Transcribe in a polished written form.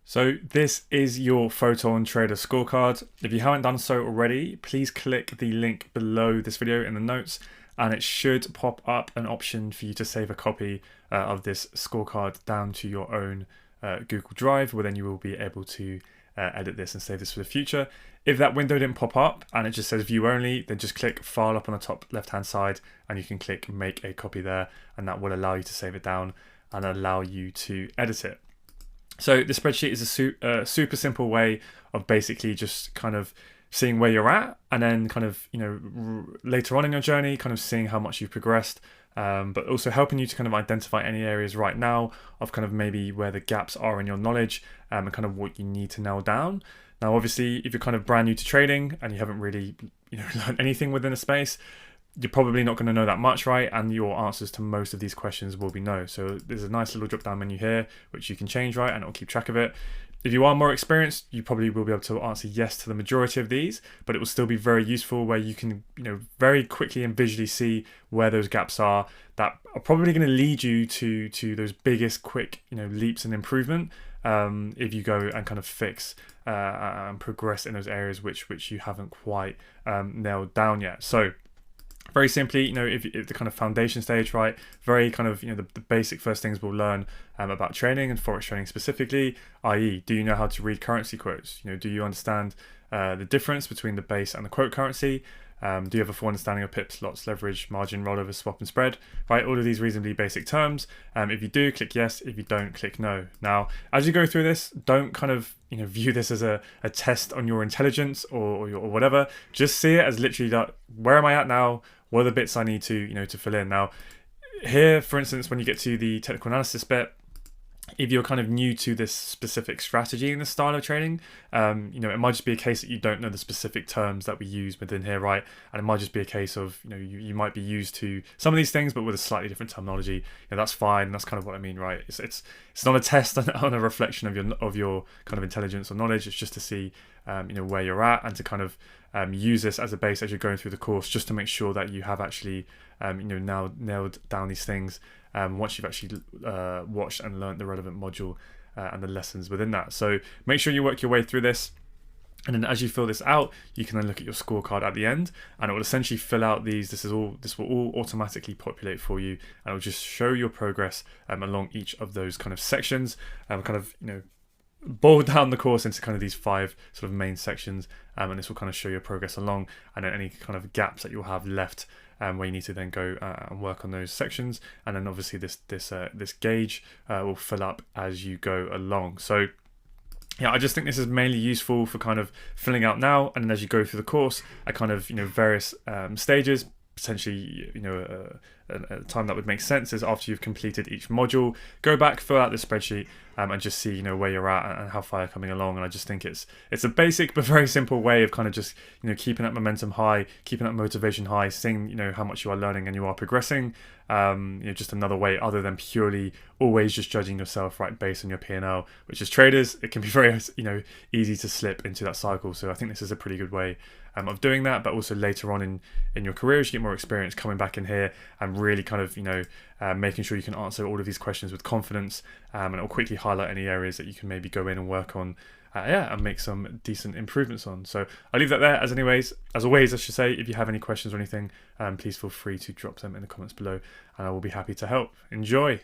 So this is your Photon Trader scorecard. If you haven't done so already, please click the link below this video in the notes and it should pop up an option for you to save a copy of this scorecard down to your own Google Drive, where then you will be able to edit this and save this for the future. If that window didn't pop up and it just says view only, then just click file up on the top left hand side and you can click make a copy there, and that will allow you to save it down and allow you to edit it. So the spreadsheet is a super simple way of basically just kind of seeing where you're at, and then kind of, later on in your journey, kind of seeing how much you've progressed, but also helping you to kind of identify any areas right now of kind of maybe where the gaps are in your knowledge, and kind of what you need to nail down. Now, obviously, if you're kind of brand new to trading and you haven't really, learned anything within a space, you're probably not going to know that much, right? And your answers to most of these questions will be no. So there's a nice little drop down menu here, which you can change, right? And it'll keep track of it. If you are more experienced, you probably will be able to answer yes to the majority of these, but it will still be very useful where you can, very quickly and visually see where those gaps are that are probably going to lead you to those biggest quick, leaps in improvement. If you go and kind of fix and progress in those areas which you haven't quite nailed down yet. So very simply, if the kind of foundation stage, right, very kind of, the basic first things we'll learn about trading and forex trading specifically, i.e., do you know how to read currency quotes? Do you understand the difference between the base and the quote currency? Do you have a full understanding of pips, lots, leverage, margin, rollover, swap, and spread? Right, all of these reasonably basic terms. If you do, click yes. If you don't, click no. Now, as you go through this, don't kind of view this as a test on your intelligence or whatever. Just see it as literally that, where am I at now? What are the bits I need to to fill in? Now, here, for instance, when you get to the technical analysis bit, if you're kind of new to this specific strategy in this style of trading, it might just be a case that you don't know the specific terms that we use within here, right? And it might just be a case of, you might be used to some of these things, but with a slightly different terminology. That's fine. That's kind of what I mean, right? It's not a test on a reflection of your kind of intelligence or knowledge. It's just to see, where you're at, and to kind of use this as a base as you're going through the course, just to make sure that you have actually, now nailed down these things. Once you've actually watched and learnt the relevant module and the lessons within that. So make sure you work your way through this. And then as you fill this out, you can then look at your scorecard at the end, and it will essentially fill out these. This will all automatically populate for you, and it will just show your progress along each of those kind of sections, boil down the course into kind of these 5 sort of main sections, and this will kind of show your progress along, and then any kind of gaps that you'll have left, where you need to then go and work on those sections. And then obviously this gauge will fill up as you go along. So yeah, I just think this is mainly useful for kind of filling out now, and then as you go through the course at kind of various stages, potentially a time that would make sense is after you've completed each module, go back, fill out the spreadsheet, and just see where you're at and how far you're coming along. And I just think it's a basic but very simple way of kind of just keeping that momentum high, keeping that motivation high, seeing how much you are learning and you are progressing. Just another way other than purely always just judging yourself right based on your P&L, which as traders it can be very easy to slip into that cycle. So I think this is a pretty good way of doing that, but also later on in your career, as you get more experience, coming back in here and really kind of making sure you can answer all of these questions with confidence, and it'll quickly highlight any areas that you can maybe go in and work on, and make some decent improvements on. So I'll leave that there. As always, I should say, if you have any questions or anything, please feel free to drop them in the comments below, and I will be happy to help. Enjoy.